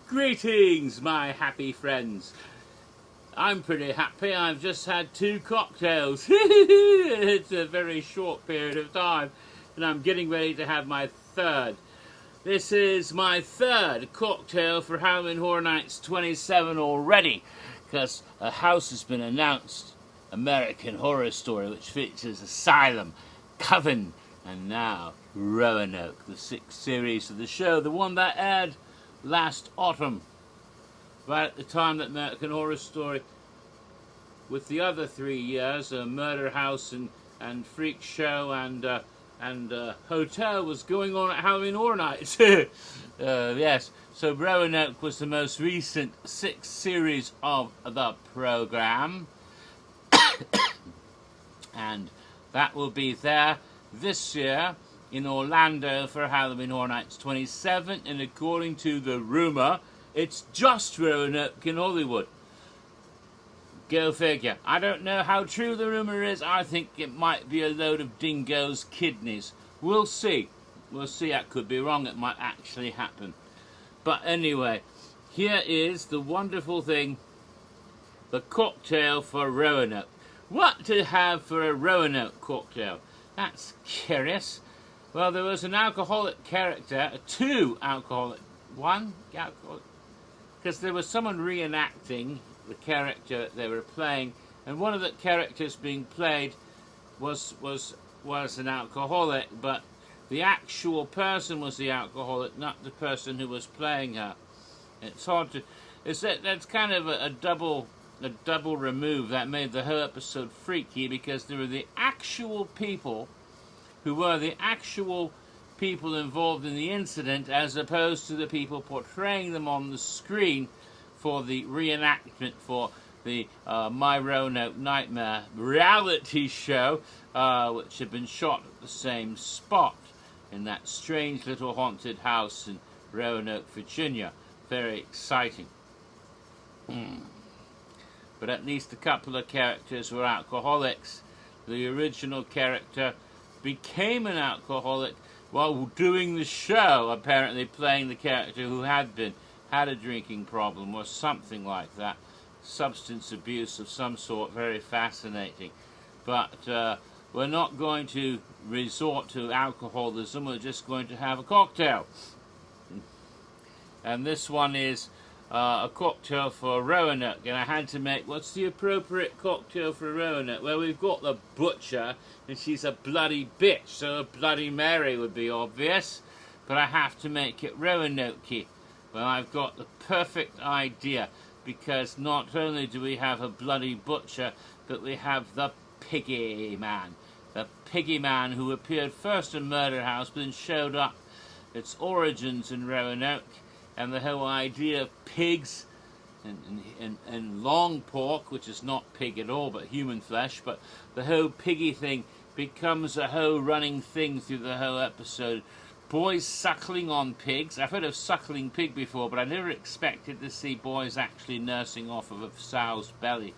Greetings, my happy friends. I'm pretty happy. I've just had 2 cocktails. It's a very short period of time, and I'm getting ready to have my 3rd. This is my 3rd cocktail for Halloween Horror Nights 27 already, because a house has been announced, American Horror Story, which features Asylum, Coven, and now Roanoke, the 6th series of the show, the one that aired last autumn, right at the time that American Horror Story, with the other 3 years, Murder House and Freak Show and Hotel, was going on at Halloween Horror Nights. Yes, so Roanoke was the most recent 6th series of the program, and that will be there this year in Orlando for Halloween Horror Nights 27, and according to the rumor, it's just Roanoke in Hollywood. Go figure. I don't know how true the rumor is. I think it might be a load of dingoes' kidneys. We'll see. We'll see. That could be wrong. It might actually happen. But anyway, here is the wonderful thing, the cocktail for Roanoke. What to have for a Roanoke cocktail? That's curious. Well, there was an alcoholic character, 2 alcoholic, 1 alcoholic, because there was someone reenacting the character they were playing, and one of the characters being played was an alcoholic, but the actual person was the alcoholic, not the person who was playing her. It's hard to, that's kind of a double remove that made the whole episode freaky, because there were the actual people who were the actual people involved in the incident, as opposed to the people portraying them on the screen for the reenactment for the My Roanoke Nightmare reality show, which had been shot at the same spot in that strange little haunted house in Roanoke, Virginia. Very exciting. But at least a couple of characters were alcoholics. The original character became an alcoholic while doing the show, apparently playing the character who had a drinking problem or something like that. Substance abuse of some sort, very fascinating. But we're not going to resort to alcoholism, we're just going to have a cocktail. And this one is a cocktail for Roanoke, and I had to make, what's the appropriate cocktail for Roanoke? Well, we've got the butcher, and she's a bloody bitch, so a Bloody Mary would be obvious, but I have to make it Roanoke-y. Well, I've got the perfect idea, because not only do we have a bloody butcher, but we have the Piggy Man. The Piggy Man who appeared first in Murder House, but then showed up its origins in Roanoke, and the whole idea of pigs and long pork, which is not pig at all, but human flesh, but the whole piggy thing becomes a whole running thing through the whole episode. Boys suckling on pigs. I've heard of suckling pig before, but I never expected to see boys actually nursing off of a sow's belly.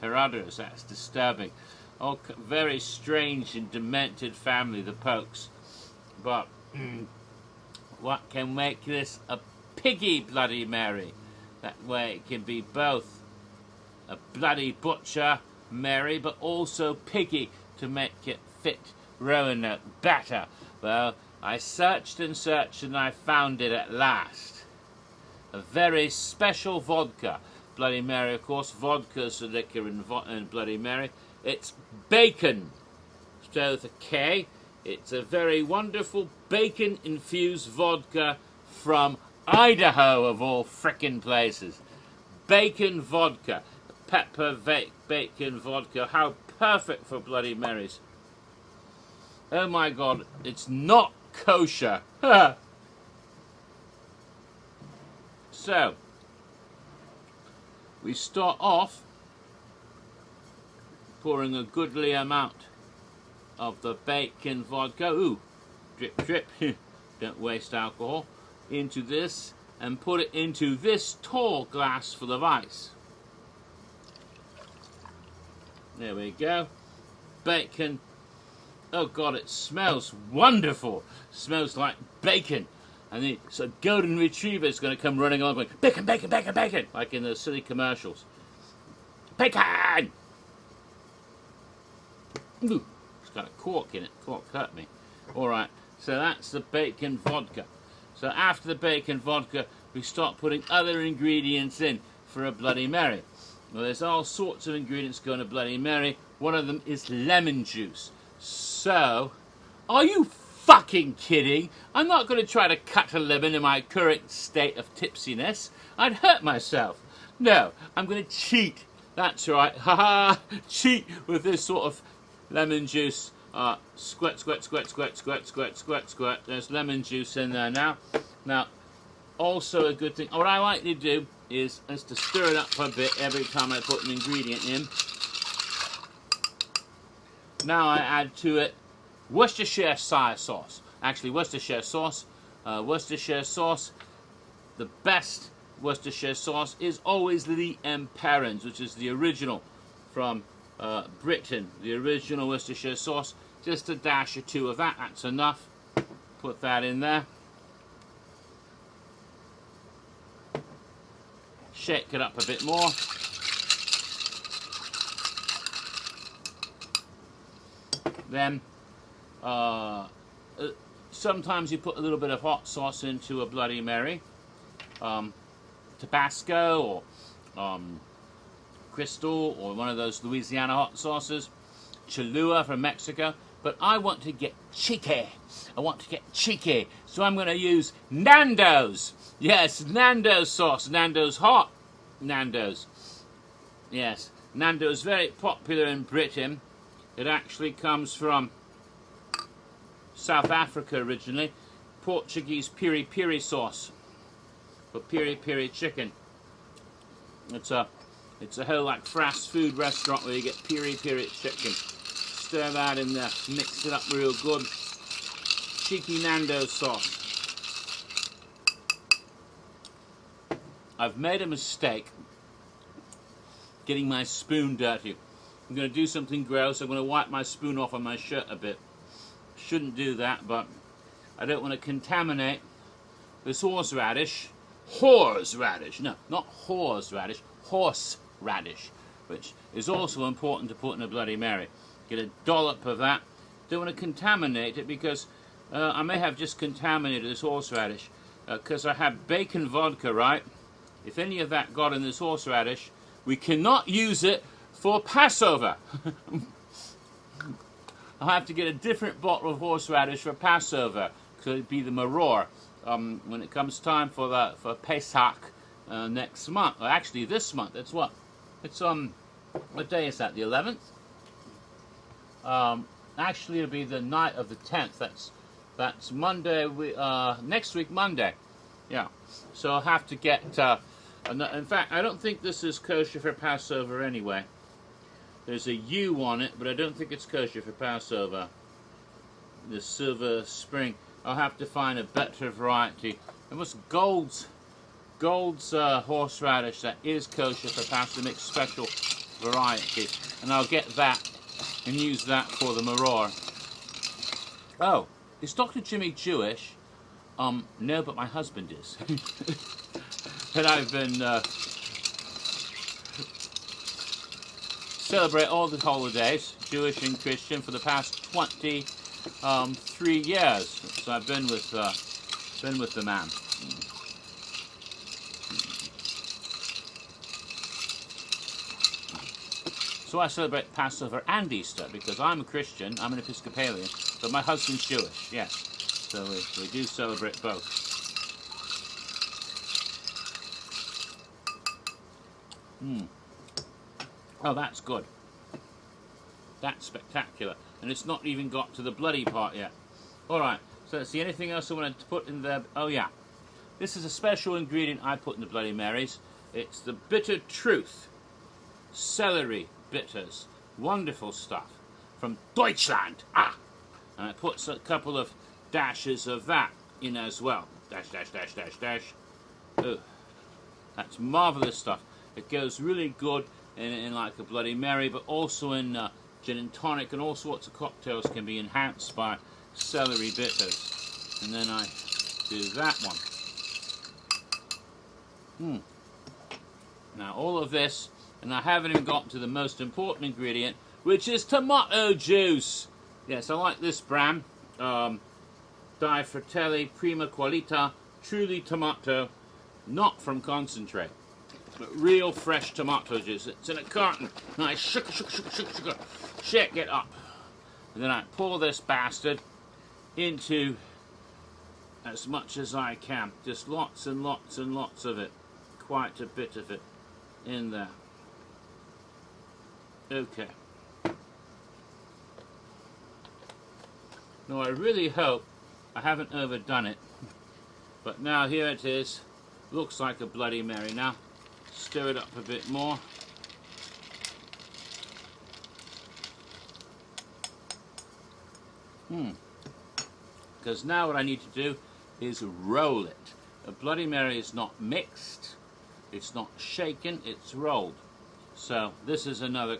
Her udders, that's disturbing. Oh, very strange and demented family, the Pokes. But what can make this a piggy Bloody Mary? That way it can be both a bloody butcher Mary, but also piggy, to make it fit Roanoke better. Well, I searched and searched, and I found it at last. A very special vodka. Bloody Mary, of course, vodka's the liquor in Bloody Mary. It's bacon, so with a K. It's a very wonderful bacon-infused vodka from Idaho, of all frickin' places. Bacon vodka. Pepper bacon vodka. How perfect for Bloody Marys. Oh my God, it's not kosher. So, we start off pouring a goodly amount of the bacon vodka, ooh, drip drip, don't waste alcohol, into this, and put it into this tall glass full of ice. There we go. Bacon. Oh God, it smells wonderful. Smells like bacon. And the so golden retriever is going to come running along going, bacon, bacon, bacon, bacon, like in those silly commercials. Bacon! Ooh, it's got a cork in it. Cork hurt me. Alright, so that's the bacon vodka. So after the bacon vodka, we start putting other ingredients in for a Bloody Mary. Well, there's all sorts of ingredients going to Bloody Mary. One of them is lemon juice. So, are you fucking kidding? I'm not going to try to cut a lemon in my current state of tipsiness. I'd hurt myself. No, I'm going to cheat. That's right. Haha, cheat with this sort of lemon juice. Squirt, squirt, squirt, squirt, squirt, squirt, squirt, squirt. There's lemon juice in there now. Now, also a good thing, what I like to do is to stir it up a bit every time I put an ingredient in. Now I add to it Worcestershire sauce. Actually, Worcestershire sauce. Worcestershire sauce. The best Worcestershire sauce is always the Emperens, which is the original from Britain. The original Worcestershire sauce. Just a dash or two of that. That's enough. Put that in there. Shake it up a bit more. Then, sometimes you put a little bit of hot sauce into a Bloody Mary. Tabasco or Crystal or one of those Louisiana hot sauces. Cholula from Mexico. But I want to get cheeky. I want to get cheeky. So I'm going to use Nando's. Yes, Nando's sauce. Nando's hot. Nando's. Yes, Nando's very popular in Britain. It actually comes from South Africa originally. Portuguese piri piri sauce for piri piri chicken. It's a whole like fast food restaurant where you get piri piri chicken. Stir that in there, mix it up real good. Cheeky Nando's sauce. I've made a mistake getting my spoon dirty. I'm going to do something gross. I'm going to wipe my spoon off on my shirt a bit. Shouldn't do that, but I don't want to contaminate this horseradish. Horseradish. No, not horseradish. Horseradish, which is also important to put in a Bloody Mary. Get a dollop of that. Don't want to contaminate it because I may have just contaminated this horseradish because I have bacon vodka, right? If any of that got in this horseradish, we cannot use it for Passover. I'll have to get a different bottle of horseradish for Passover, because it'd be the maror when it comes time for Pesach next month. Or actually, this month. It's what? It's what day is that? The 11th? Actually, it'll be the night of the 10th. That's Monday. Next week, Monday. Yeah. So I'll have to get. In fact, I don't think this is kosher for Passover anyway. There's a U on it, but I don't think it's kosher for Passover. The Silver Spring. I'll have to find a better variety. It was Gold's horseradish that is kosher for Passover. Makes special variety, and I'll get that and use that for the maror. Oh, is Dr. Jimmy Jewish? No, but my husband is. And I've been celebrate all the holidays, Jewish and Christian, for the past 23 years. So I've been with the man. So I celebrate Passover and Easter because I'm a Christian, I'm an Episcopalian, but my husband's Jewish. Yes, so we do celebrate both. Oh, that's good. That's spectacular. And it's not even got to the bloody part yet. Alright, so let's see, anything else I wanted to put in there? Oh yeah. This is a special ingredient I put in the Bloody Marys. It's the Bitter Truth celery bitters. Wonderful stuff. From Deutschland. And I put a couple of dashes of that in as well. Dash, dash, dash, dash, dash. Ooh. That's marvellous stuff. It goes really good in like a Bloody Mary, but also in gin and tonic, and all sorts of cocktails can be enhanced by celery bitters. And then I to that one. Now all of this, and I haven't even gotten to the most important ingredient, which is tomato juice. Yes, I like this brand, Di Fratelli Prima Qualità, truly tomato, not from concentrate, but real fresh tomato juice. It's in a carton. And I shake it up. And then I pour this bastard into as much as I can. Just lots and lots and lots of it. Quite a bit of it in there. Okay. Now I really hope I haven't overdone it. But now here it is. Looks like a Bloody Mary. Now stir it up a bit more. Because now what I need to do is roll it. A Bloody Mary is not mixed, it's not shaken, it's rolled. So this is another,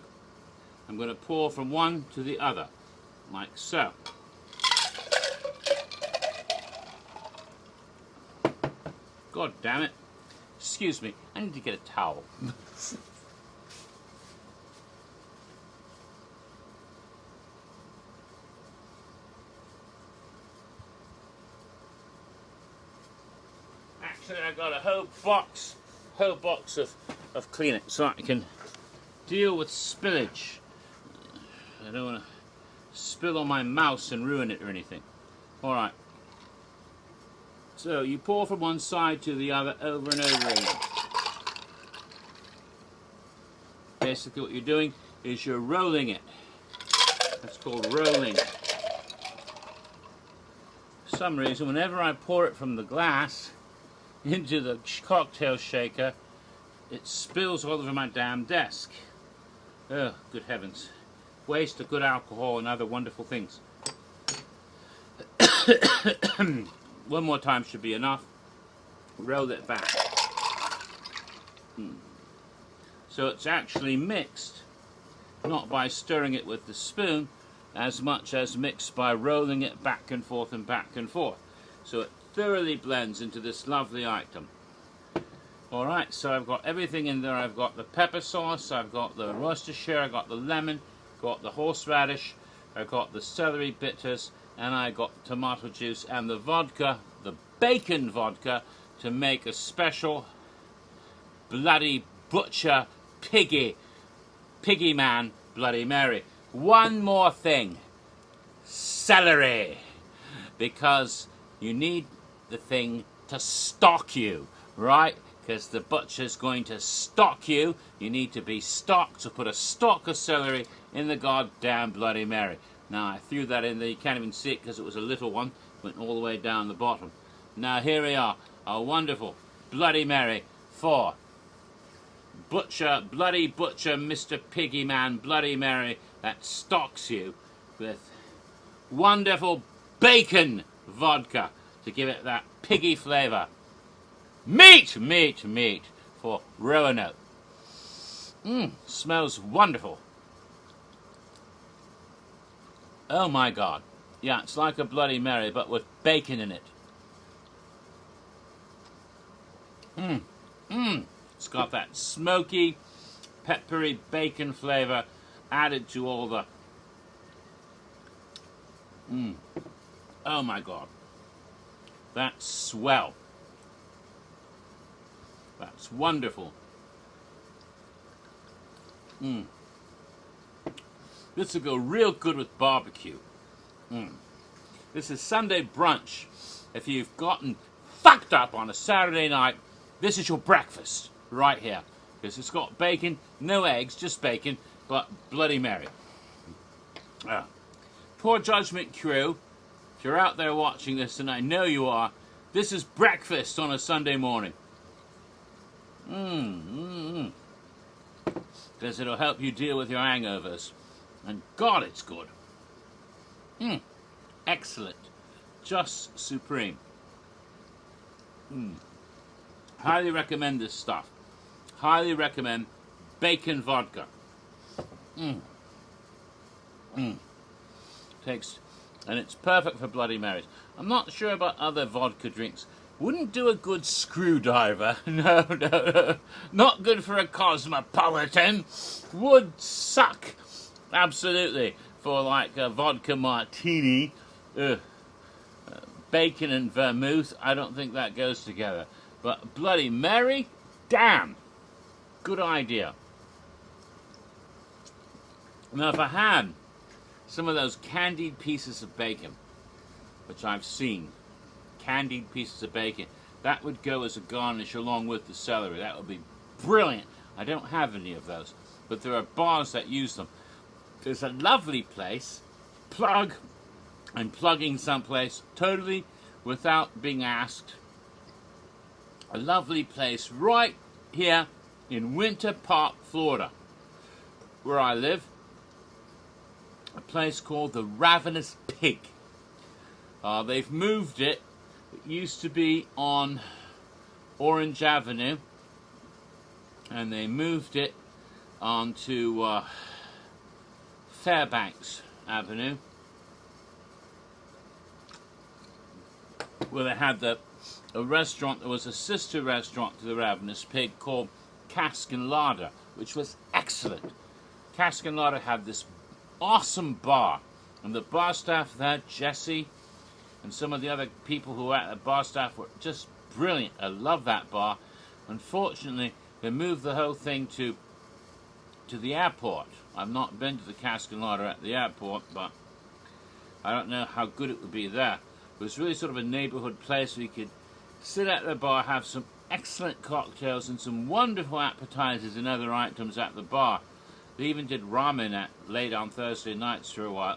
I'm going to pour from one to the other, like so. God damn it. Excuse me, I need to get a towel. Actually, I got a whole box of Kleenex so I can deal with spillage. I don't want to spill on my mouse and ruin it or anything. Alright. So you pour from one side to the other over and over again. Basically what you're doing is you're rolling it. That's called rolling. For some reason, whenever I pour it from the glass into the cocktail shaker, it spills all over my damn desk. Oh, good heavens. Waste of good alcohol and other wonderful things. One more time should be enough. Roll it back. So it's actually mixed, not by stirring it with the spoon, as much as mixed by rolling it back and forth and back and forth. So it thoroughly blends into this lovely item. Alright, so I've got everything in there. I've got the pepper sauce, I've got the Worcestershire, I've got the lemon, got the horseradish, I've got the celery bitters, and I got tomato juice and the vodka, the bacon vodka, to make a special bloody butcher Piggy Man Bloody Mary. One more thing, celery, because you need the thing to stock you, right? Because the butcher's going to stock you. You need to be stocked, so put a stalk of celery in the goddamn Bloody Mary. Now I threw that in there, you can't even see it because it was a little one, went all the way down the bottom. Now here we are, a wonderful Bloody Mary for butcher, bloody butcher, Mr. Piggy Man Bloody Mary, that stocks you with wonderful bacon vodka to give it that piggy flavour. Meat, meat, meat for Roanoke. Smells wonderful. Oh my God. Yeah, it's like a Bloody Mary, but with bacon in it. It's got that smoky, peppery bacon flavour added to all the... Oh my God. That's swell. That's wonderful. This will go real good with barbecue. This is Sunday brunch. If you've gotten fucked up on a Saturday night, this is your breakfast right here. Because it's got bacon, no eggs, just bacon, but Bloody Mary. Poor Judgment Crew, if you're out there watching this, and I know you are, this is breakfast on a Sunday morning. Because it'll help you deal with your hangovers. And God, it's good. Excellent. Just supreme. Highly recommend this stuff. Highly recommend bacon vodka. Takes and it's perfect for Bloody Marys. I'm not sure about other vodka drinks. Wouldn't do a good screwdriver. No, no, no. Not good for a cosmopolitan. Would suck. Absolutely. For like a vodka martini. Ugh. Bacon and vermouth, I don't think that goes together. But Bloody Mary, damn. Good idea. Now if I had some of those candied pieces of bacon, which I've seen, candied pieces of bacon, that would go as a garnish along with the celery. That would be brilliant. I don't have any of those, but there are bars that use them. There's a lovely place, I'm plugging someplace totally without being asked. A lovely place right here in Winter Park, Florida, where I live. A place called the Ravenous Pig. They've moved it. It used to be on Orange Avenue, and they moved it onto Fairbanks Avenue, where they had a restaurant that was a sister restaurant to the Ravenous Pig called Cask and Larder, which was excellent. Cask and Larder had this awesome bar, and the bar staff there, Jesse, and some of the other people who were at the bar staff were just brilliant. I love that bar. Unfortunately, they moved the whole thing to the airport. I've not been to the Cask and Larder at the airport, but I don't know how good it would be there. It was really sort of a neighborhood place where you could sit at the bar, have some excellent cocktails and some wonderful appetizers and other items at the bar. They even did ramen late on Thursday nights for a while.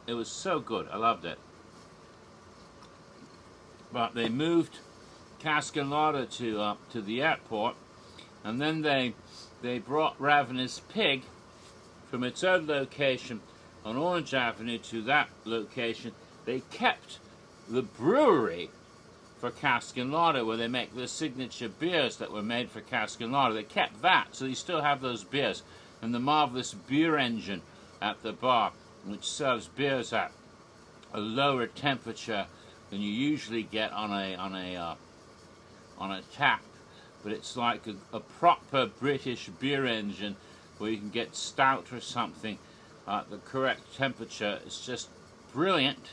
It was so good. I loved it. But they moved Cask and Larder to the airport, and then they brought Ravenous Pig from its own location on Orange Avenue to that location. They kept the brewery for Cask and Larder, where they make the signature beers that were made for Cask and Larder. They kept that, so you still have those beers, and the marvelous beer engine at the bar, which serves beers at a lower temperature than you usually get on a tap, but it's like a proper British beer engine where you can get stout or something at the correct temperature. It's just brilliant.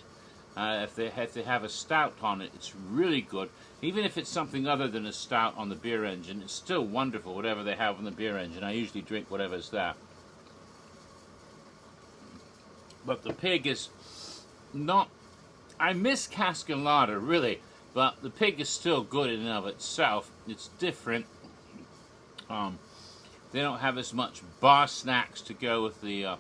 If they have a stout on it, it's really good. Even if it's something other than a stout on the beer engine, it's still wonderful, whatever they have on the beer engine. I usually drink whatever's there. But the Pig is not... I miss Cask and Larder, really, but the Pig is still good in and of itself. It's different. They don't have as much bar snacks to go with the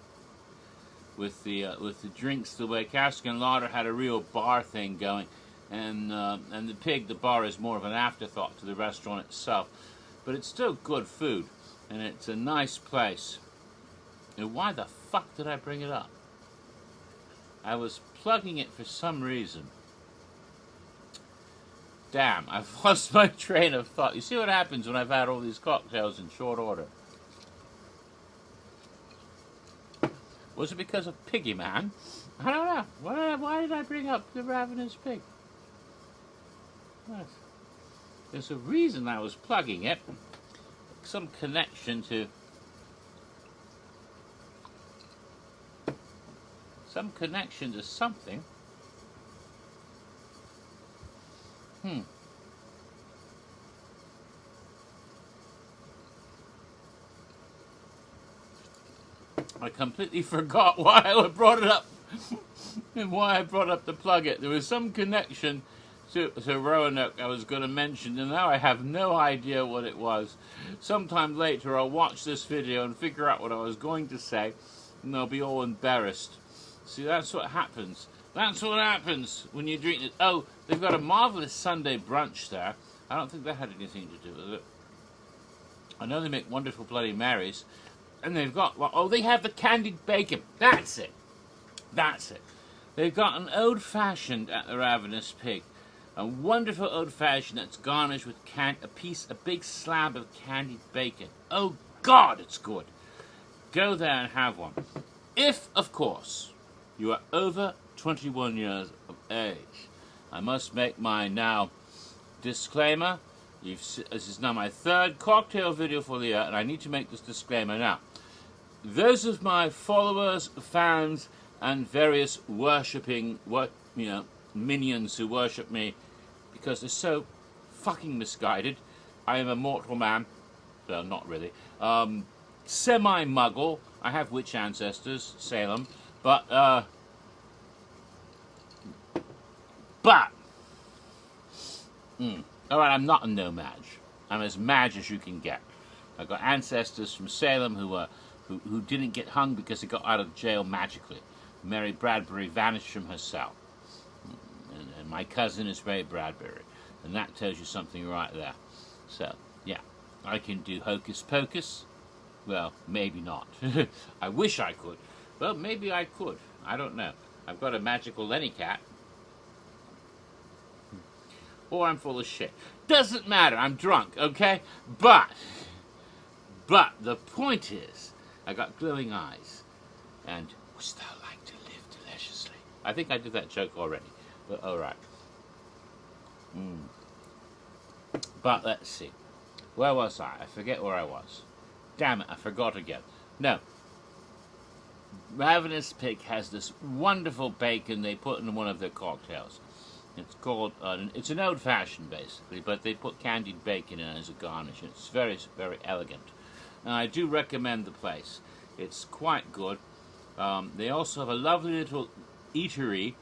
drinks the way Cask and Larder had a real bar thing going, and the Pig, the bar, is more of an afterthought to the restaurant itself. But it's still good food, and it's a nice place. And why the fuck did I bring it up? I was plugging it for some reason. Damn, I've lost my train of thought. You see what happens when I've had all these cocktails in short order? Was it because of Piggy, man? I don't know. Why did I bring up the Ravenous Pig? What? There's a reason I was plugging it. Some connection to... Some connection to something. I completely forgot why I brought it up and why I brought up to plug it. There was some connection to Roanoke I was going to mention, and now I have no idea what it was. Sometime later I'll watch this video and figure out what I was going to say, and I'll be all embarrassed. See, that's what happens. That's what happens when you drink it. Oh, they've got a marvelous Sunday brunch there. I don't think that had anything to do with it. I know they make wonderful Bloody Marys. And they've got, oh, they have the candied bacon. That's it. That's it. They've got an old-fashioned at the Ravenous Pig. A wonderful old-fashioned that's garnished with a big slab of candied bacon. Oh, God, it's good. Go there and have one. If, of course, you are over 21 years of age. I must make my now disclaimer. This is now my third cocktail video for the year, and I need to make this disclaimer now. Those of my followers, fans, and various worshipping, minions who worship me because they're so fucking misguided. I am a mortal man. Well, not really. Semi-muggle. I have witch ancestors, Salem, but all right, I'm not a no-mage. I'm as mage as you can get. I've got ancestors from Salem who didn't get hung because they got out of jail magically. Mary Bradbury vanished from her cell. And my cousin is Ray Bradbury. And that tells you something right there. So, yeah, I can do hocus pocus. Well, maybe not. I wish I could. Well, maybe I could. I don't know. I've got a magical Lenny cat. Or I'm full of shit. Doesn't matter. I'm drunk, okay? But the point is, I got glowing eyes. And wouldst thou like to live deliciously? I think I did that joke already. But all right. But let's see. Where was I? I forget where I was. Damn it, I forgot again. No. Ravenous Pig has this wonderful bacon they put in one of their cocktails. It's called, it's an old-fashioned basically, but they put candied bacon in it as a garnish. It's very, very elegant. And I do recommend the place. It's quite good. They also have a lovely little eatery.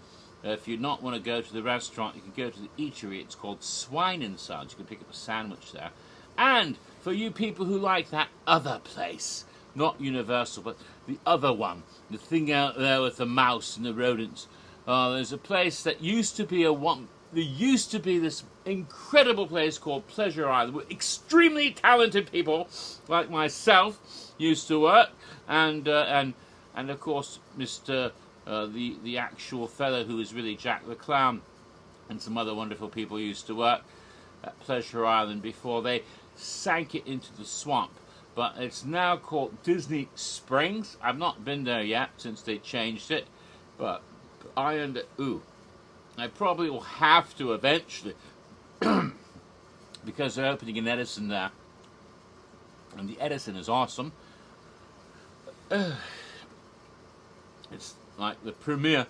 If you not want to go to the restaurant, you can go to the eatery. It's called Swine and Sons. You can pick up a sandwich there. And for you people who like that other place, not Universal, but the other one, the thing out there with the mouse and the rodents, there's a place that used to be there used to be this incredible place called Pleasure Island, where extremely talented people like myself used to work, and of course Mr. The actual fellow who is really Jack the Clown, and some other wonderful people used to work at Pleasure Island before they sank it into the swamp. But it's now called Disney Springs. I've not been there yet since they changed it, but I probably will have to eventually because they're opening an Edison there, and the Edison is awesome. It's like the premier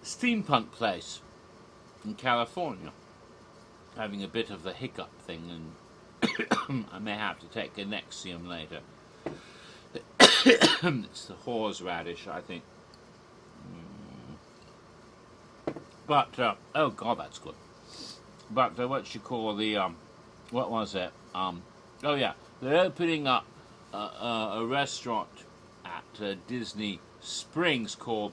steampunk place in California. Having a bit of the hiccup thing, and I may have to take a Nexium later. It's the horseradish, I think. But oh god, that's good. But what you call the what was it? Oh yeah, they're opening up a restaurant at Disney Springs called,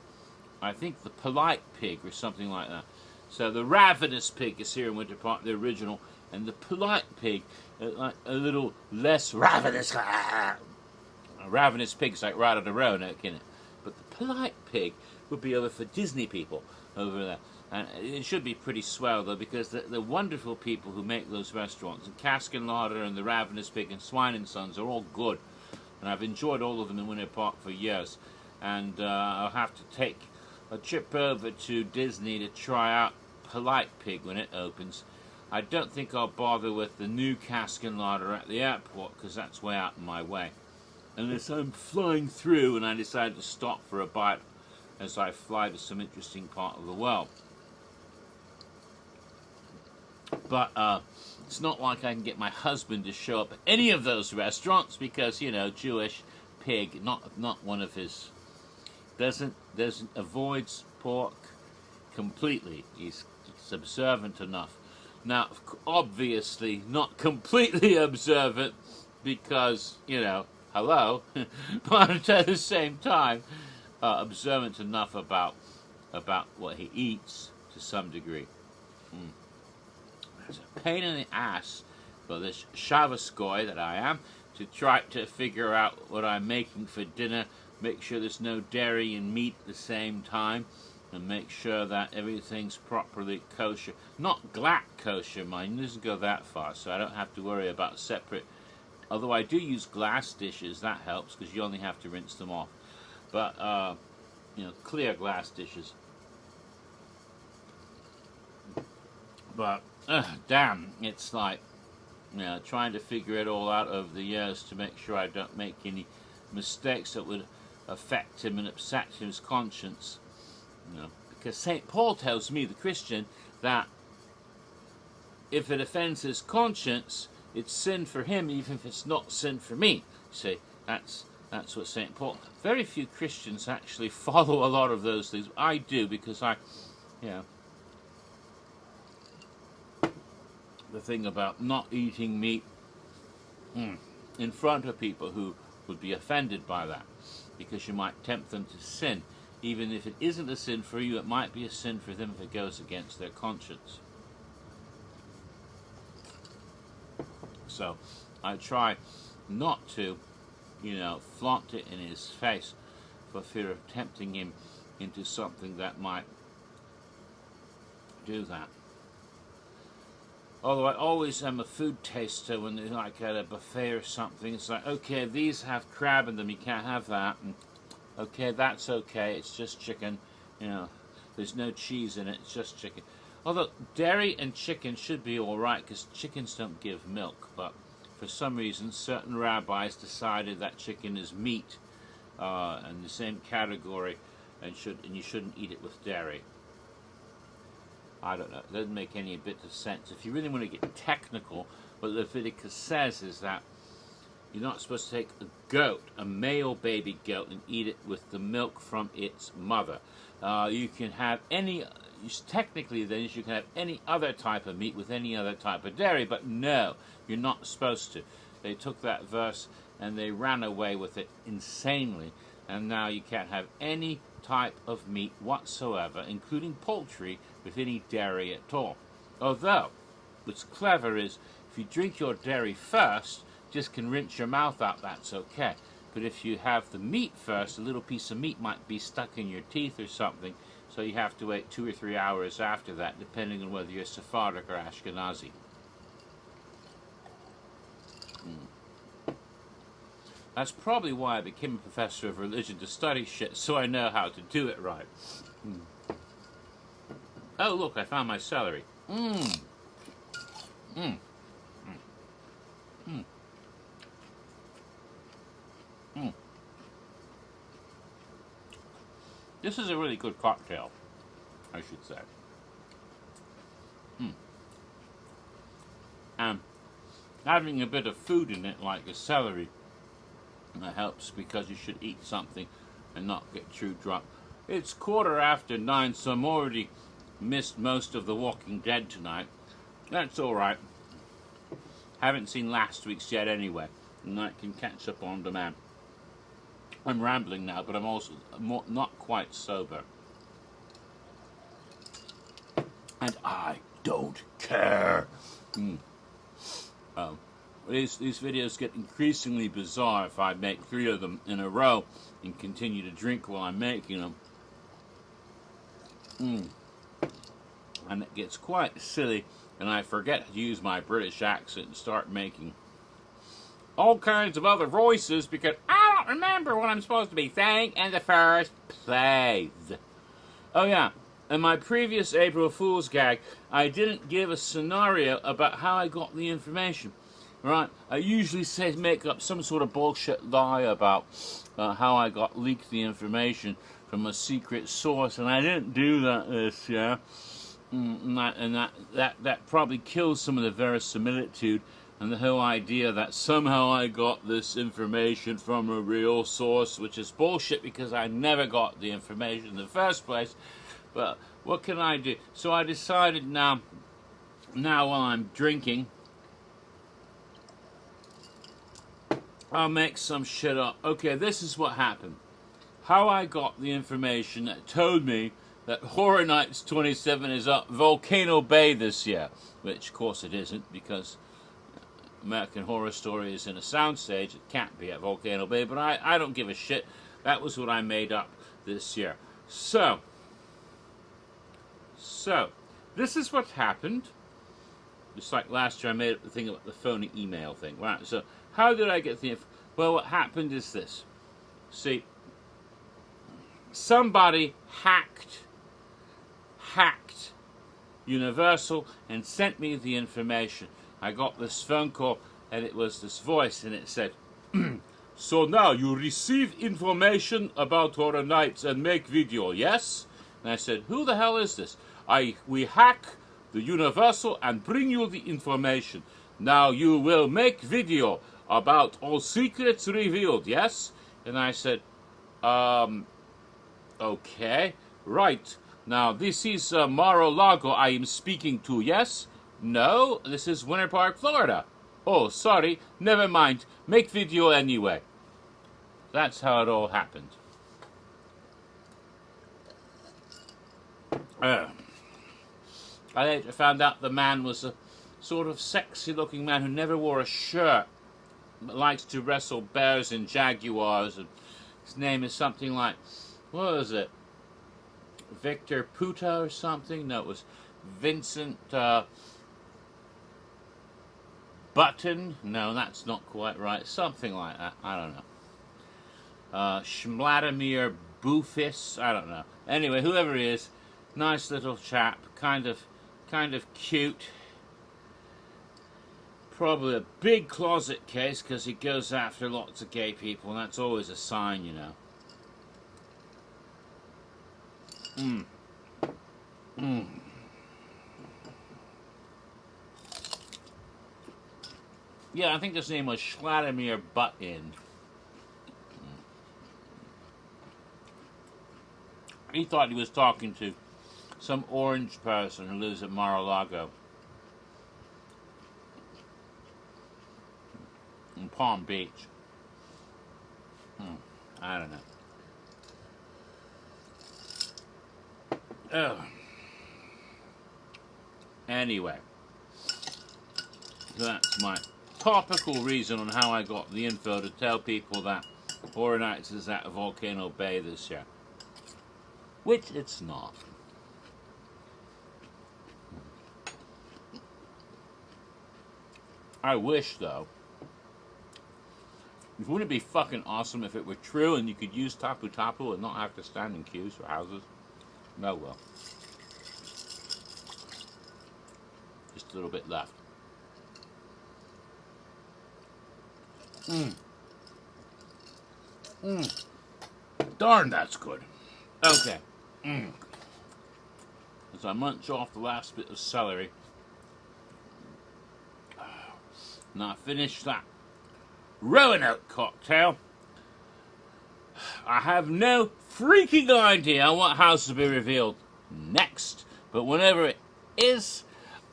I think, the Polite Pig or something like that. So the Ravenous Pig is here in Winter Park, the original, and the Polite Pig, like a little less ravenous. A Ravenous Pig is like right out of Roanoke, isn't it? But the Polite Pig would be over for Disney people over there. And it should be pretty swell, though, because the wonderful people who make those restaurants, and Cask and Larder and the Ravenous Pig and Swine and Sons, are all good. And I've enjoyed all of them in Winter Park for years. And I'll have to take a trip over to Disney to try out Polite Pig when it opens. I don't think I'll bother with the new Cask and Larder at the airport, because that's way out of my way. Unless I'm flying through and I decide to stop for a bite as I fly to some interesting part of the world. But it's not like I can get my husband to show up at any of those restaurants because, you know, Jewish pig, not one of his, doesn't avoids pork completely. He's observant enough. Now, obviously, not completely observant because, you know, hello, but at the same time, observant enough about what he eats to some degree. It's a pain in the ass for this Shavaskoy that I am to try to figure out what I'm making for dinner, make sure there's no dairy and meat at the same time, and make sure that everything's properly kosher. Not glatt kosher, mine doesn't go that far, so I don't have to worry about separate. Although I do use glass dishes, that helps because you only have to rinse them off. But clear glass dishes. But damn, it's like trying to figure it all out over the years to make sure I don't make any mistakes that would affect him and upset his conscience. Because St. Paul tells me, the Christian, that if it offends his conscience, it's sin for him, even if it's not sin for me. See, that's what St. Paul. Very few Christians actually follow a lot of those things. I do, because the thing about not eating meat in front of people who would be offended by that, because you might tempt them to sin. Even if it isn't a sin for you, it might be a sin for them if it goes against their conscience. So I try not to, flaunt it in his face for fear of tempting him into something that might do that. Although I always am a food taster when they're like at a buffet or something. It's like, okay, these have crab in them, you can't have that. And, okay, that's okay, it's just chicken. There's no cheese in it, it's just chicken. Although dairy and chicken should be alright, because chickens don't give milk. But for some reason, certain rabbis decided that chicken is meat in the same category, and you shouldn't eat it with dairy. I don't know. It doesn't make any bit of sense. If you really want to get technical, what Leviticus says is that you're not supposed to take a goat, a male baby goat, and eat it with the milk from its mother. You can have technically then you can have any other type of meat with any other type of dairy, but no, you're not supposed to. They took that verse and they ran away with it insanely, and now you can't have any type of meat whatsoever, including poultry, with any dairy at all. Although, what's clever is, if you drink your dairy first, just can rinse your mouth out, that's okay. But if you have the meat first, a little piece of meat might be stuck in your teeth or something, so you have to wait 2 or 3 hours after that, depending on whether you're Sephardic or Ashkenazi. That's probably why I became a professor of religion, to study shit so I know how to do it right. Oh, look, I found my celery. This is a really good cocktail, I should say. And having a bit of food in it, like the celery, helps, because you should eat something and not get too drunk. It's 9:15, so I'm already missed most of The Walking Dead tonight. That's alright. Haven't seen last week's yet anyway, and I can catch up on demand. I'm rambling now, but I'm also not quite sober. And I don't care. These videos get increasingly bizarre if I make 3 of them in a row and continue to drink while I'm making them. And it gets quite silly, and I forget to use my British accent and start making all kinds of other voices because I don't remember what I'm supposed to be saying in the first place. Oh yeah, in my previous April Fool's gag, I didn't give a scenario about how I got the information. Right, I usually make up some sort of bullshit lie about how I got leaked the information from a secret source, and I didn't do that this year. That probably kills some of the verisimilitude and the whole idea that somehow I got this information from a real source, which is bullshit because I never got the information in the first place. But what can I do? So I decided now while I'm drinking, I'll make some shit up. Okay, this is what happened. How I got the information that told me that Horror Nights 27 is up Volcano Bay this year, which of course it isn't, because American Horror Story is in a soundstage. It can't be at Volcano Bay, but I don't give a shit. That was what I made up this year. So this is what happened. Just like last year I made up the thing about the phony email thing. Right, so how did I get the info? Well, what happened is this. See, somebody hacked Universal and sent me the information. I got this phone call and it was this voice and it said, so now you receive information about Horror Nights and make video, yes? And I said, who the hell is this? We hack the Universal and bring you the information. Now you will make video about all secrets revealed, yes? And I said, okay, right. Now this is Mar-a-Lago I am speaking to, yes? No, this is Winter Park, Florida. Oh, sorry, never mind. Make video anyway. That's how it all happened. I later found out the man was a sort of sexy-looking man who never wore a shirt, but likes to wrestle bears and jaguars. And his name is something like, what was it? Victor Puta or something? No, it was Vincent Button? No, that's not quite right. Something like that. I don't know. Vladimir Bufis? I don't know. Anyway, whoever he is, nice little chap, kind of cute. Probably a big closet case because he goes after lots of gay people, and that's always a sign, you know. Yeah, I think his name was Vladimir Button. He thought he was talking to some orange person who lives at Mar-a-Lago in Palm Beach. I don't know. Oh. Anyway, that's my topical reason on how I got the info to tell people that Horror Nights is at Volcano Bay this year. Which it's not. I wish, though. Wouldn't it be fucking awesome if it were true and you could use Tapu Tapu and not have to stand in queues for houses? No, well. Just a little bit left. Darn, that's good. Okay. As I munch off the last bit of celery. Now I finish that Roanoke cocktail. I have no freaking idea what house will be revealed next, but whenever it is,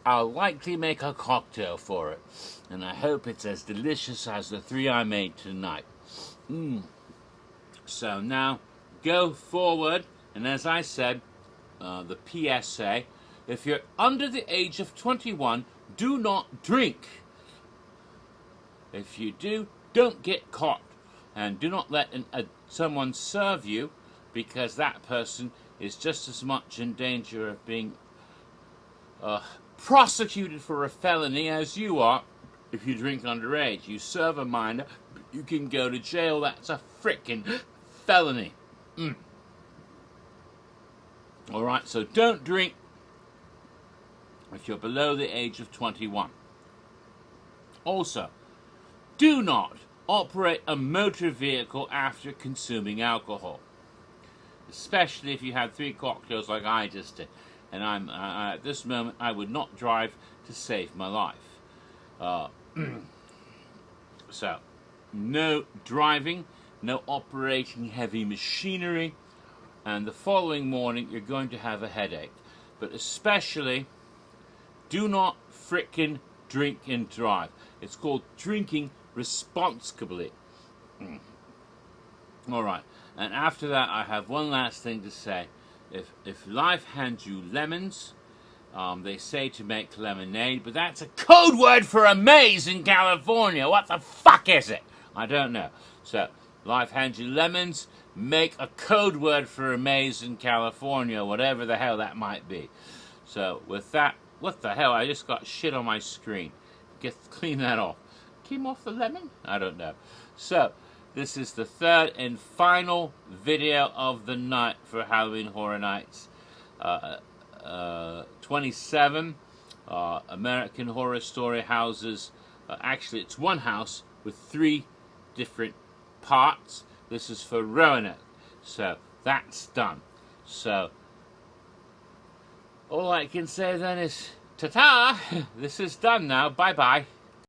I'll likely make a cocktail for it, and I hope it's as delicious as the 3 I made tonight. So now, go forward, and as I said, the PSA, if you're under the age of 21, do not drink. If you do, don't get caught, and do not let someone serve you, because that person is just as much in danger of being prosecuted for a felony as you are if you drink underage. You serve a minor, you can go to jail. That's a frickin' felony. Alright, so don't drink if you're below the age of 21. Also, do not operate a motor vehicle after consuming alcohol, especially if you had 3 cocktails like I just did. And at this moment, I would not drive to save my life. So, no driving, no operating heavy machinery, and the following morning you're going to have a headache. But especially, do not frickin' drink and drive. It's called drinking responsibly. Alright, and after that I have one last thing to say. If life hands you lemons, they say to make lemonade, but that's a code word for a maze in California. What the fuck is it? I don't know. So, life hands you lemons, make a code word for a maze in California, whatever the hell that might be. So, with that, what the hell? I just got shit on my screen. Clean that off. Came off the lemon? I don't know. So, This is the third and final video of the night for Halloween Horror Nights 27 American Horror Story houses. Actually, it's one house with 3 different parts. This is for Roanoke. So that's done. So all I can say then is ta-ta! This is done now. Bye-bye.